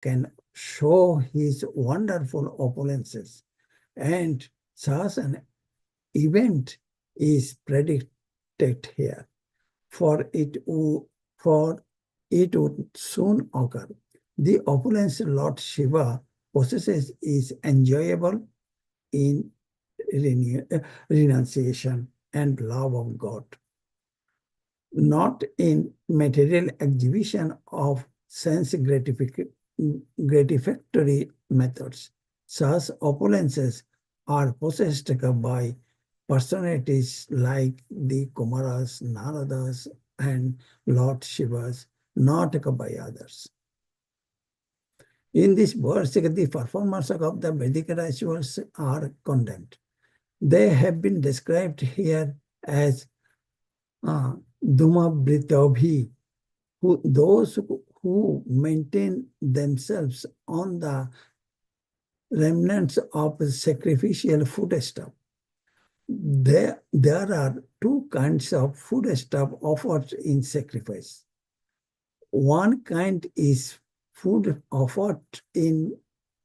can show his wonderful opulences, and such an event is predicted here, for for it would soon occur. The opulence Lord Shiva possesses is enjoyable in renunciation and love of God, not in material exhibition of sense gratificatory methods. Such opulences are possessed by personalities like the Kumaras, Naradas, and Lord Shivas, not by others. In this verse, the performers of the Vedic rituals are condemned. They have been described here as Dhumabhritabhi, those who maintain themselves on the remnants of sacrificial foodstuff. There are two kinds of foodstuff offered in sacrifice. One kind is food offered in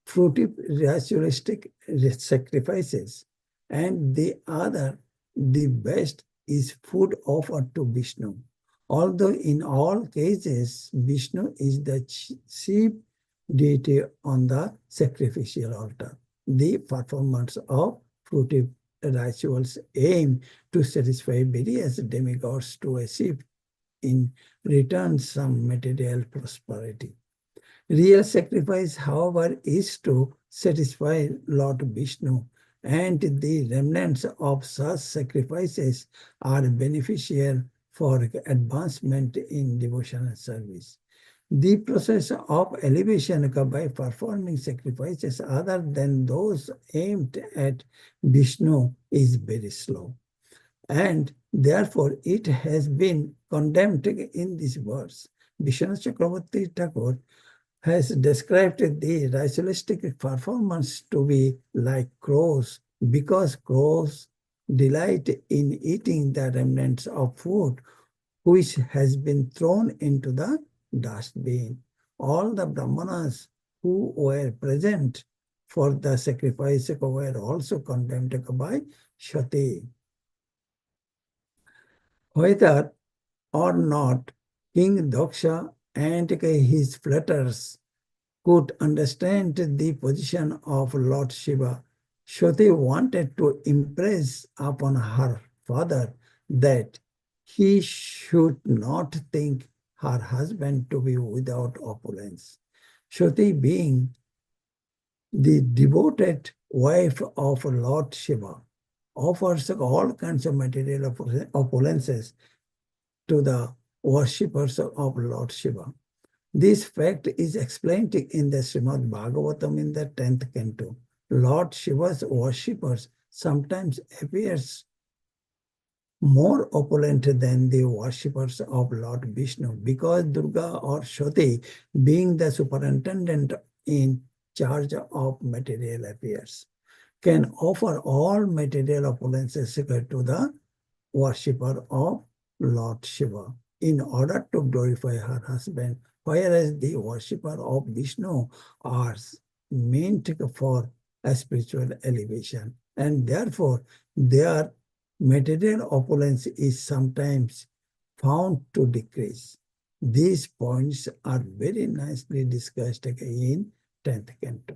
fruitive ritualistic sacrifices, and the other, the best, is food offered to Vishnu. Although in all cases, Vishnu is the chief deity on the sacrificial altar. The performance of fruitive rituals aim to satisfy various demigods to achieve in return some material prosperity. Real sacrifice, however, is to satisfy Lord Vishnu, and the remnants of such sacrifices are beneficial for advancement in devotional service. The process of elevation by performing sacrifices other than those aimed at Vishnu is very slow, and therefore it has been condemned in this verse. Vishnu Chakravarti Thakur has described the ritualistic performance to be like crows, because crows delight in eating the remnants of food which has been thrown into the dustbin. All the brahmanas who were present for the sacrifice were also condemned by Shati. Whether or not King Daksha and his flatterers could understand the position of Lord Shiva, Shoti wanted to impress upon her father that he should not think her husband to be without opulence. Shoti, being the devoted wife of Lord Shiva, offers all kinds of material opulences to the worshippers of Lord Shiva. This fact is explained in the Srimad Bhagavatam in the 10th canto. Lord Shiva's worshippers sometimes appears more opulent than the worshippers of Lord Vishnu, because Durga or Shoti, being the superintendent in charge of material affairs, can offer all material opulences to the worshipper of Lord Shiva in order to glorify her husband, whereas the worshipper of Vishnu are meant for a spiritual elevation, and therefore their material opulence is sometimes found to decrease. These points are very nicely discussed in 10th canto.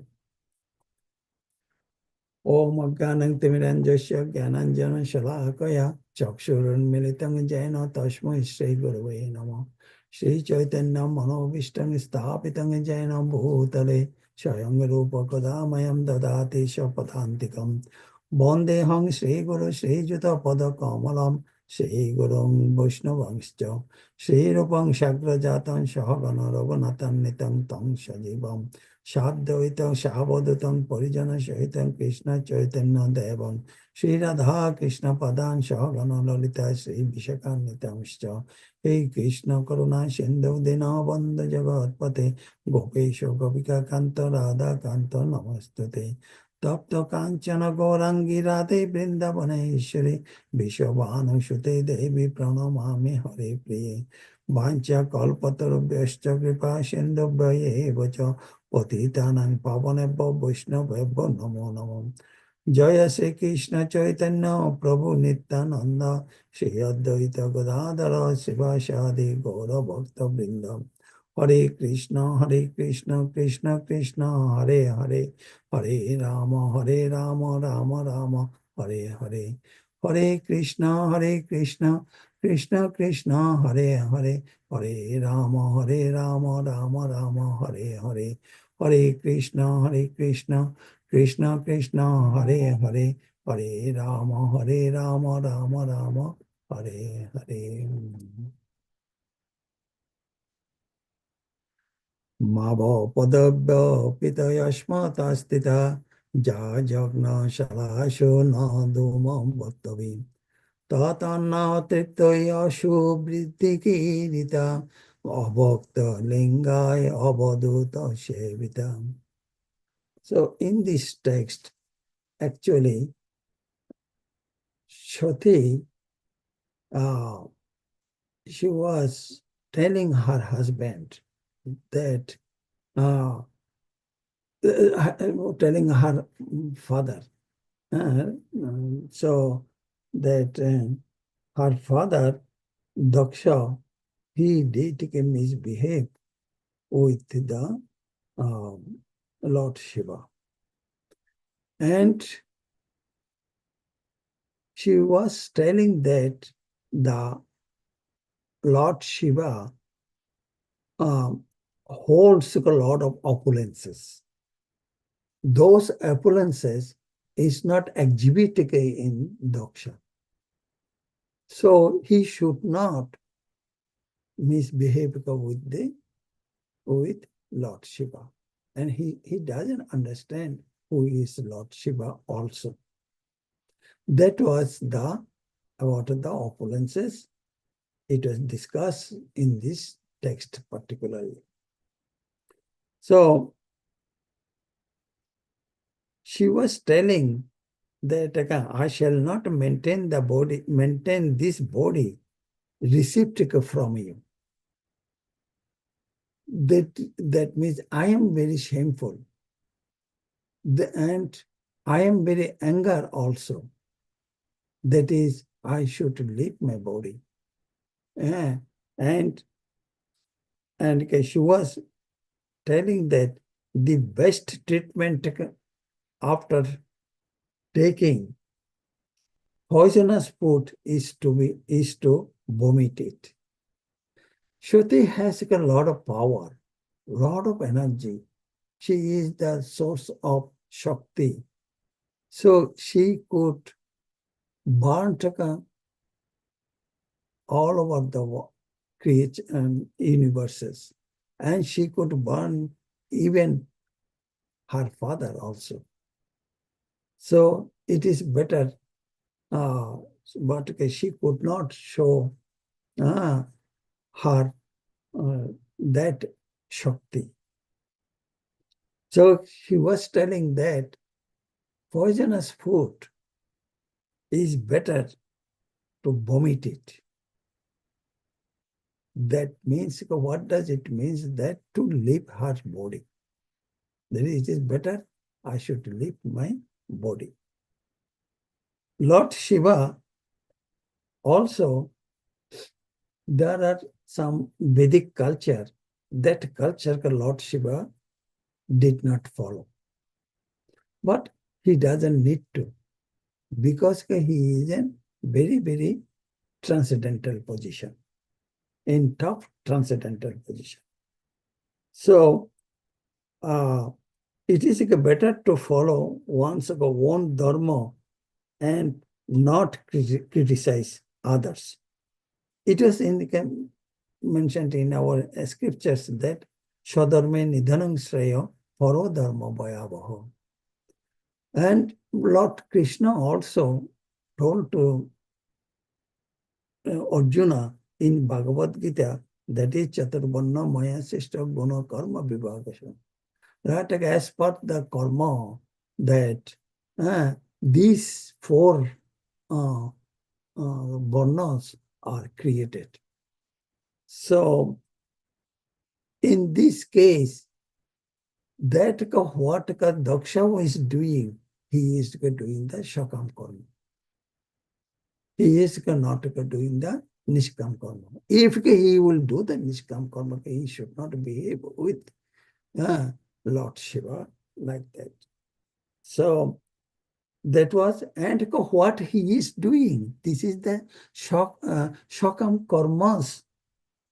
Om Gyanam Timiranjasya Gyananjana Shalakaya Chakshurunmilitam Jena Tasmai Shri Gurave Namo. Shri Chaitanya Manobishtam Sthapitam Jena Bhutale Shayam Rupa Kadamayam Dadati Shapatantikam. Bondehang Shri Guru Shri Juta Pada Kamalam Shri Gurum Vaishnavangscha Shri Rupam Shagrajatan Shahagana Raghunathan Nitam Tam Shajivam Shabdaitam Shabadatam Parijana Shahitam Krishna Chaitanya Devam Shri Radha Krishna Padan Shahagana Lalita Shri Vishakanitamscha Hey Krishna Karuna Sindhu Dinabandha Jagatpate Gopesha Gopika Kanta Radha Kanta Namastate Tapta Kanchana Gaurangi Radhe Vrindavaneshwari Vishwabhanu Shute Devi Pranamami Hare Priye Vancha kalpatarubhyascha kripa sindhubhya eva cha patitanang pavanebhyo vaishnavebhyo namo namo. Jaya Sri Krishna Chaitanya Prabhu Nityananda Shri Advaita Gadadhara Sivasadi Gaura Bhakta Vrinda. Hare Krishna, Krishna Krishna, Hare Hare, Hare Rama, Rama Rama, Hare Hare. Hare Krishna, Krishna Krishna, Hare Hare, Hare Rama, Rama Rama, Hare Hare. Hare Krishna, Krishna Krishna, Hare Hare, Hare Rama, Rama Rama, Hare Hare. Mavo padabhya pitayashmata stita ja jagna shalasho na dumam bhattavi tatana triptayashu vritti kirita abhakta lingaya abhaduta shevita. So in this text, actually, Shruti, uh, she was telling her husband that, telling her father, uh, so that her father, Daksha, he did misbehave with the Lord Shiva. And she was telling that the Lord Shiva holds a lot of opulences. Those opulences is not exhibited in Daksha. So he should not misbehave with Lord Shiva. And he doesn't understand who is Lord Shiva also. That was about the opulences. It was discussed in this text particularly. So she was telling that I shall not maintain this body received from you. That means I am very shameful. And I am very anger also. That is, I should leave my body. And she was telling that the best treatment after taking poisonous food is to vomit it. Shruti has a lot of power, lot of energy. She is the source of Shakti. So she could burn all over the universes. And she could burn even her father also. So it is better, but she could not show her that Shakti. So she was telling that poisonous food is better to vomit it. That means, what does it mean? That to leave her body. That it is better I should leave my body. Lord Shiva also, there are some Vedic culture. That culture Lord Shiva did not follow. But he doesn't need to, because he is in very, very transcendental position, in top transcendental position. So it is better to follow one's own dharma and not criticize others. It was mentioned in our scriptures that Swadharme nidhanam shreya paro dharma bhayavaha. And Lord Krishna also told to Arjuna in Bhagavad Gita, that is Chaturvarna Maya Sister Guna Karma Vibhagasa. That as per the karma, that these four varnas are created. So in this case, that what Daksha was doing, he is doing the Shakam Karma. He is not doing the Nishkam Karma. If he will do the Nishkam Karma, he should not behave with Lord Shiva like that. So that was, and what he is doing, this is the Shakam Karmas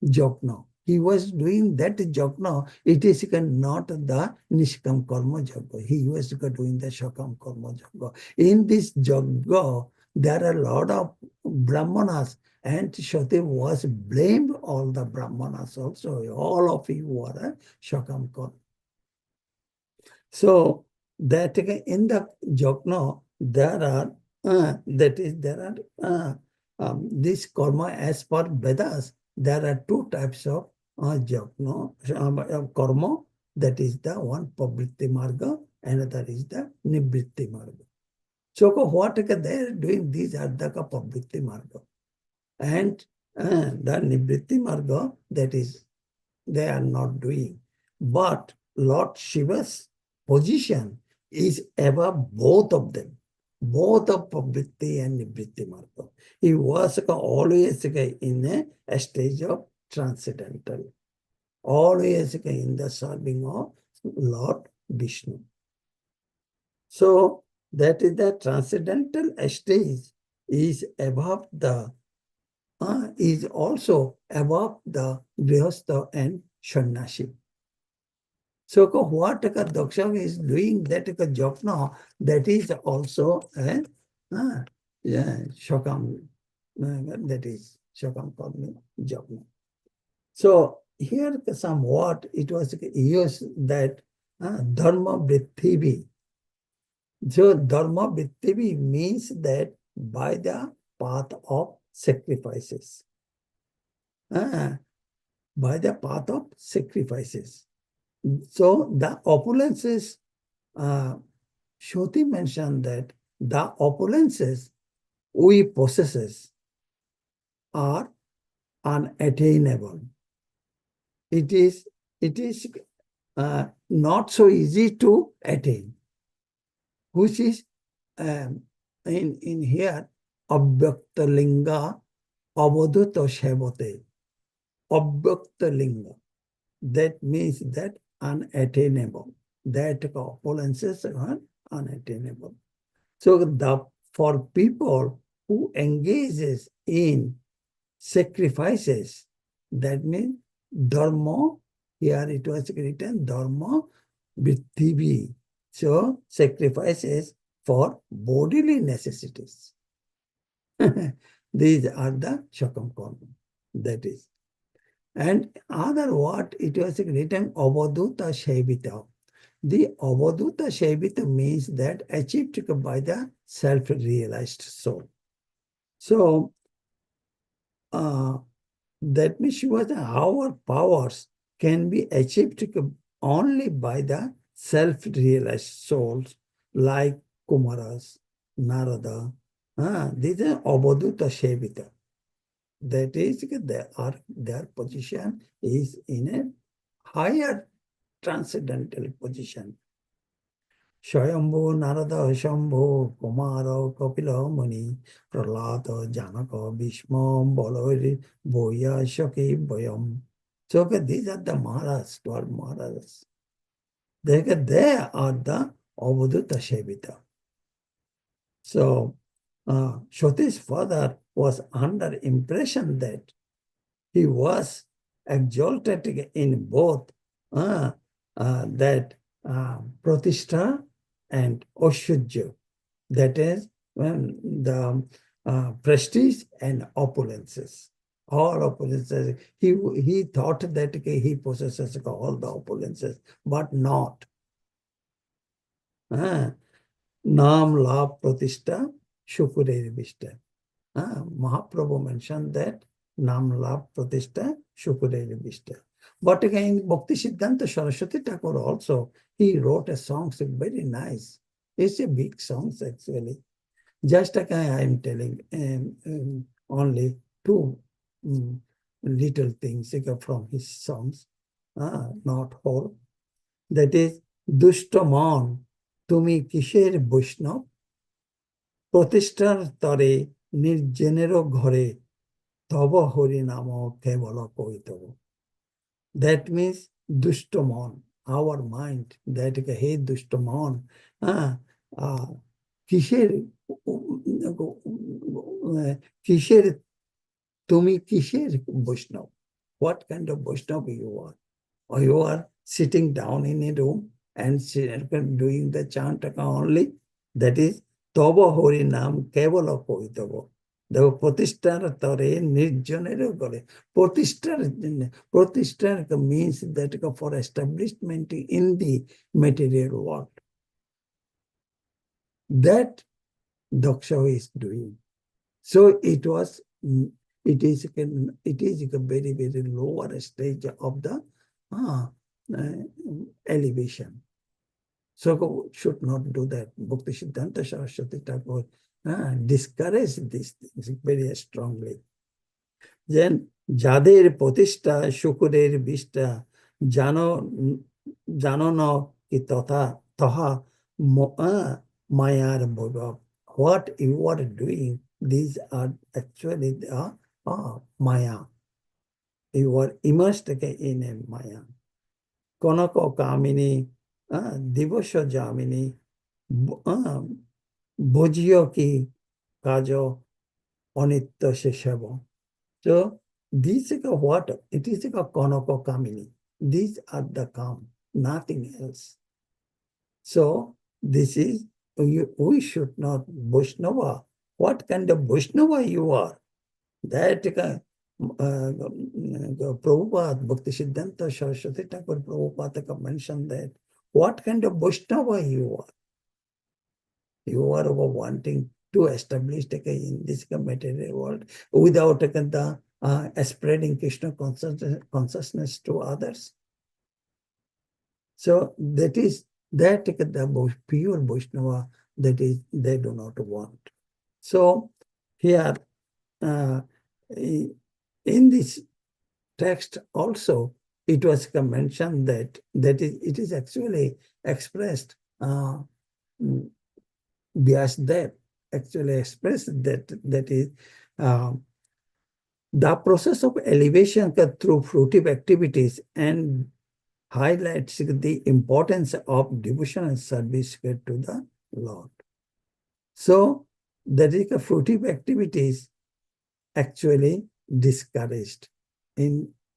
Jogna. He was doing that jogna. It is not the Nishkam Karma Jogna. He was doing the Shakam Karma Jogna. In this Jogna, there are a lot of Brahmanas, and Shoti was blamed all the Brahmanas also. All of you were Shakam Karma. So that in the Jogna, there are this karma as per Vedas. There are two types of jogna, karma. That is the one pavritti marga, and another is the nivritti marga. So what they are doing, these are the pavritti marga, and the nivritti marga, that is they are not doing. But Lord Shiva's position is above both of them, both of Pavritti and Nivritti Marga. He was always in a stage of transcendental, always in the serving of Lord Vishnu. So that is the transcendental stage is above the is also above the Grihastha and Sannyasi. So what Daksha is doing, that jopna, that is also a Shakam, that is Shakam Karmi jopna. So here somewhat it was used that Dharma Vrithivi. So Dharma Vrithivi means that by the path of sacrifices. By the path of sacrifices. So the opulences, Shruti mentioned that the opulences we possesses are unattainable. It is not so easy to attain, which is in here Abhyakta Linga Avadhuta Shevate. Abhyakta Linga. That means that unattainable. That opulences are unattainable. So for people who engages in sacrifices, that means dharma, here it was written dharma vrithivi. So sacrifices for bodily necessities. These are the Shakam karma. That is. And other what it was written Avadhuta Shaivita. The Avadhuta Shaivita means that achieved by the self-realized soul. So that means our powers can be achieved only by the self-realized souls like Kumaras, Narada. These are Avadhuta Shaivita. That is, their position is in a higher transcendental position. Swayambhu, Narada, Shambhu, Kumara, Kapila, Muni, Prahlada, Janaka, Bhishma, Balaviri, Boya, Shaki, Bayam. So these are the Maharas, 12 Maharas. They are the Avadhuta Shevita. So Shruti's father was under impression that he was exalted in both that Pratishtha and Oshujya. That is the prestige and opulences. All opulences. He thought that he possesses all the opulences, but not. Nam Labh Pratishtha Shukure Vishta. Mahaprabhu mentioned that Nam Labh Pratishtha Shukure Vishta. But again, Bhakti Siddhanta Saraswati Thakur also, he wrote a song, very nice. It's a big song actually. Just like I am telling only two little things from his songs, not whole. That is, দুষ্টমন তুমি কিসের বৈষ্ণব, প্রতিষ্ঠার তরে নির্জনেরও ঘরে তব হরি নাম কেবল কইতব. That means দুষ্টমন, our mind, that হে দুষ্টমন, কিসের কিসের তুমি কিসের বৈষ্ণব, what kind of Vaishnava you are? Or you are sitting down in a room and doing the chant only, that is তব হরি নাম কেবল কইতব. দেখো, প্রতিষ্ঠার তরে নির্জনের করে, প্রতিষ্ঠার means that for establishment in the material world, that Daksha is doing. So it is a very, very lower stage of the elevation. So should not do that. Bhakti Siddhanta Saraswati Thakur discourage these things very strongly. Then যাদের প্রতিষ্ঠা শুকুরের বিষ্ঠা জানো জানো ন কি তথা তহা মায়ার বৈভব. What you are doing, these are actually the maya. You are immersed in a maya. Kanak কামিনী, দিবস যামিনী, ভোজিও কি কাজ অনিত্য সেসব. So these are what? It is a Konoko Kamini. These are the calm, nothing else. So this is, we should not Vaishnava. What kind of Vaishnava you are? That Prabhupada, Bhakti Siddhanta Saraswati Thakur Prabhupada mentioned that. What kind of Vaishnava you are? You are wanting to establish in this material world without the spreading Krishna consciousness to others. So that is that the pure Vaishnava, that is they do not want. So here in this text also it was mentioned that it is actually expressed. Vyasdev actually expressed that is the process of elevation through fruitive activities, and highlights the importance of devotion and service to the Lord. So that is the fruitive activities actually discouraged. In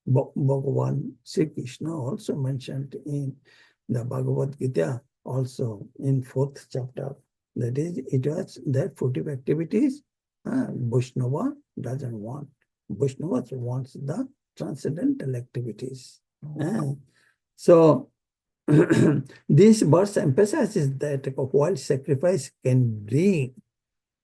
Bhagavan Sri Krishna also mentioned in the Bhagavad Gita, also in 4th chapter, that is, it was that fruitive activities Vaishnava doesn't want. Vaishnava wants the transcendental activities. So this verse emphasizes that while sacrifice can bring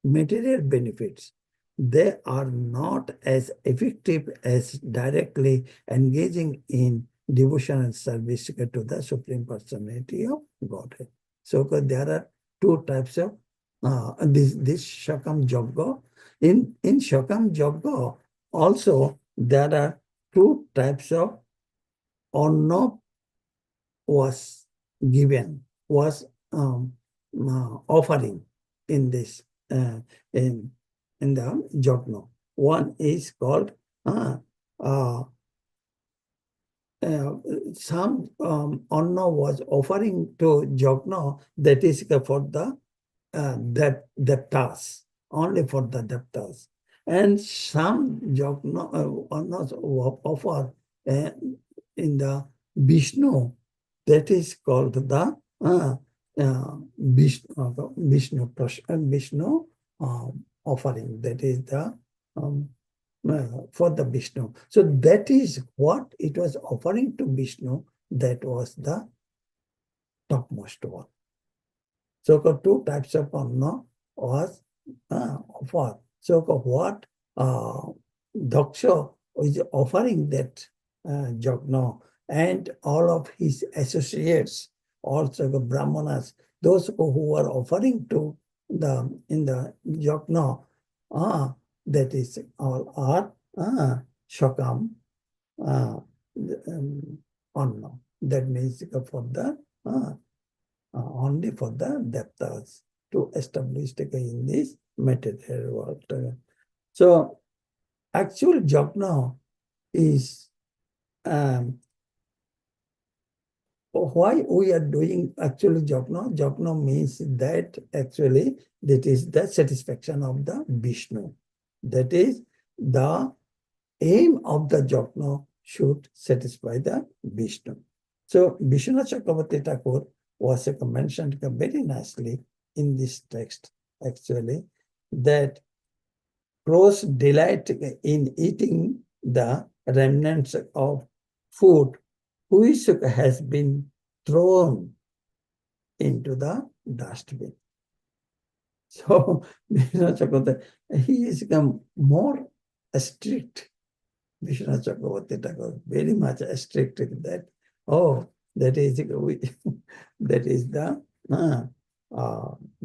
material benefits, they are not as effective as directly engaging in devotion and service to the Supreme Personality of Godhead. So there are two types of this Shakam Yajna. In Shakam Yajna also there are two types of Anna was given, was offering in this in the Yajna. One is called some Anna was offering to Yajna, that is for the Devtas, only for the Devtas. And some Yajna Annas offer in the Vishnu, that is called the Vishnu offering, that is the for the Vishnu. So that is what it was offering to Vishnu, that was the topmost one. So two types of Anna was offered. So what Daksha is offering that Yajna, and all of his associates, also the Brahmanas, those who are offering to in the Yajna, that is all are Shakam, Anna. That means for the only for the devtas to establish in this material world. So actual jhana is um, why we are doing actually jhana. Jhana means that actually that is the satisfaction of the Vishnu. That is the aim of the jhana should satisfy the Vishnu. So Vishnu Chakravarti Thakur was mentioned very nicely in this text actually that crows delight in eating the remnants of food which has been thrown into the dustbin. So Vishnu Chakravarti, he is more strict. Vishnu Chakravarti Thakur very much strict in that. Oh, that is that is the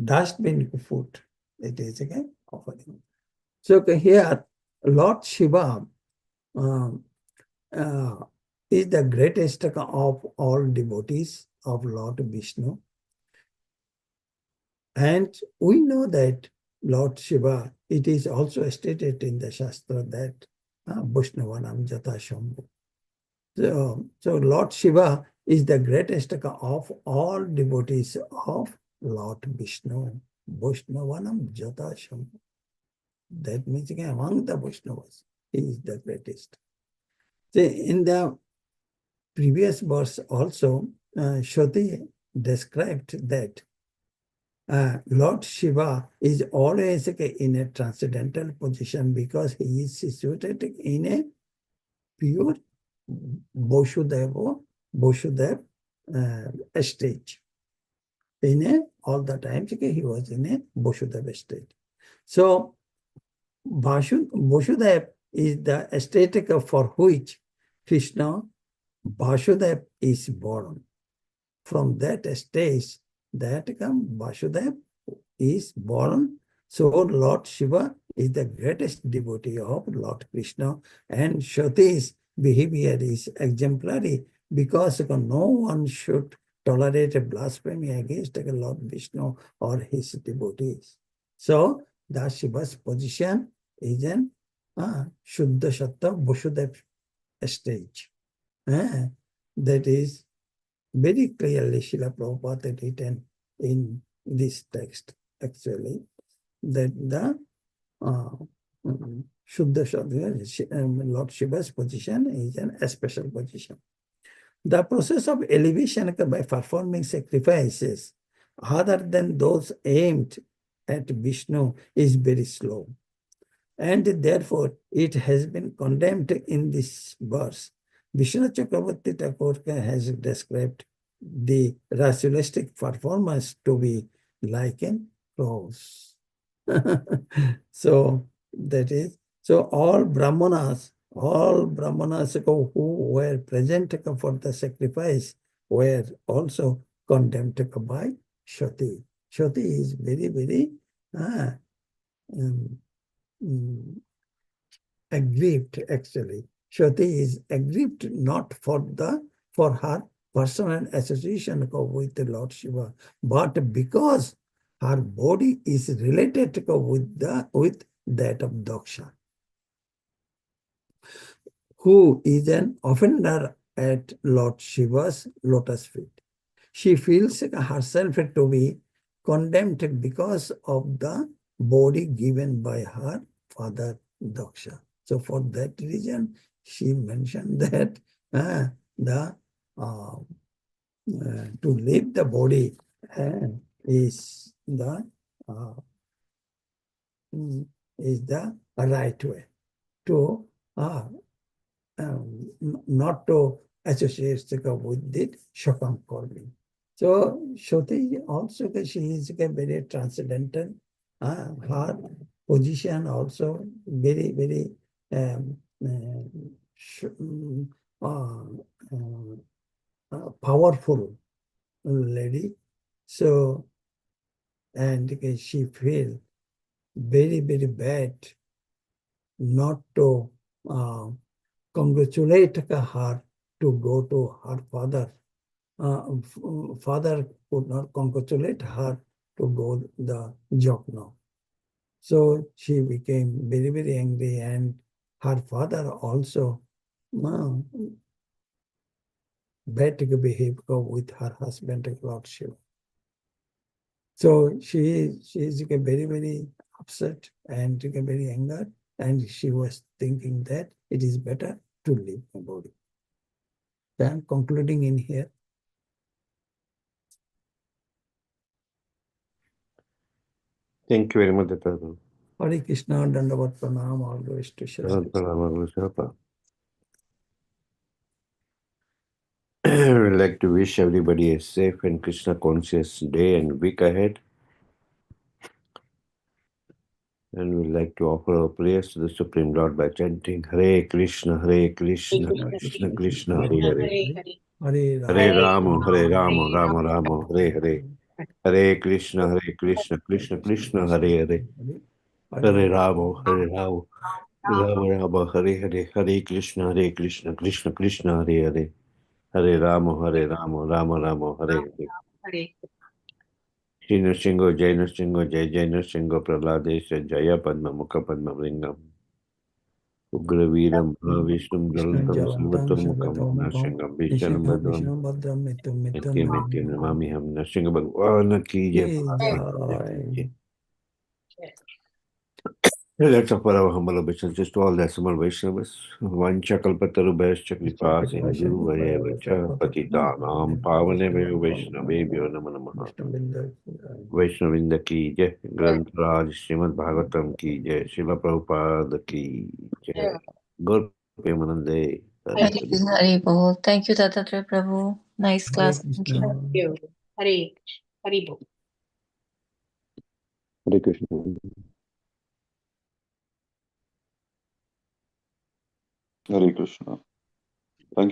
dustbin food. It is again offering. So here, Lord Shiva um, uh, is the greatest of all devotees of Lord Vishnu. And we know that Lord Shiva, it is also stated in the Shastra that Vaishnavanam Jata Shambhu. So Lord Shiva is the greatest of all devotees of Lord Vishnu. Vaishnavanam Jata Shambhu. That means again, among the Vaishnavas, he is the greatest. So in the previous verse also, Shruti described that Lord Shiva is always in a transcendental position because he is situated in a pure Vasudeva stage. All the time he was in a Vasudeva state. So Vasudeva is the state for which Krishna Vasudeva is born. From that stage, that Vasudeva is born. So Lord Shiva is the greatest devotee of Lord Krishna, and Shruti's behavior is exemplary because no one should tolerate a blasphemy against Lord Vishnu or his devotees. So the Shiva's position is in Shuddha Shatta Vasudeva stage. That is very clearly Srila Prabhupada written in this text, actually, that the Shuddha Shatta, Lord Shiva's position is a special position. The process of elevation by performing sacrifices other than those aimed at Vishnu is very slow. And therefore, it has been condemned in this verse. Vishnu Chakravarti Thakur has described the rationalistic performance to be like a crows. So that is, so all Brahmanas who were present for the sacrifice were also condemned by Shruti. Shruti is very, very aggrieved actually. Shruti is aggrieved not for her personal association with the Lord Shiva, but because her body is related with that of Daksha, who is an offender at Lord Shiva's lotus feet. She feels herself to be condemned because of the body given by her father Daksha. So for that reason, she mentioned that the to leave the body is the uh, right way to not to associate with the Shakam Kormi. So Shruti also, she is a very transcendental. Her position also very, very uh, powerful lady. So, and she feel very, very bad not to congratulate her to go to her father. Father could not congratulate her to go the job now. So she became very, very angry, and her father also uh, bad behaved with her husband, Lord Shiva. So she is very, very upset and very angry, and she was thinking that it is better to leave my body. So I'm concluding in here. Thank you very much, Dr. Hare Krishna, Dandavat Pranam, all the ways to Shri. We'd like to wish everybody a safe and Krishna conscious day and week ahead. And we'd like to offer our prayers to the Supreme Lord by chanting Hare Krishna, Krishna Krishna, Hare Hare. Hare Rama, Rama Rama, Hare Hare. Hare Krishna, Krishna Krishna, Hare Hare. Hare Rama, Rama Rama, Hare Hare. Hare Krishna, Krishna Krishna, Hare Hare. Hare Rama, Rama Rama, Hare Hare. Shri Nrsingo, Jai Nrsingo, Jai Nrsingo, Praladesha, Jaya Padma Mukha Padma Lingam. Ugraviram Mahavishnum Krishna Jalantam Jalantam Sarvatarmukam Sarvatomukam Nashangam Vishanam Nishana Badram Vishnu Bhadram Nityam Nitya Nityam Nitya Namamiham Nrsinga Bhagwan Ki Jai Bhagwan Ki Jai. Let's offer our humble obeisances to all the Assembled Vaishnavas. Vancha kalpataru bhaischa kripa sindhu vayevacha patitanam pavanebhyo vaishnavebhyo namo namaha. वैष्णविंद की जय, ग्रंथराज श्रीमद् भागवतम की जय, शिला प्रभुपाद की जय, गौर प्रेमानंदे Hari Hari. Hari Bol. Thank you, Dattatreya Prabhu. Nice class. Thank you. Hare Hari Bol. Hare Krishna. Hare Krishna. Thank you.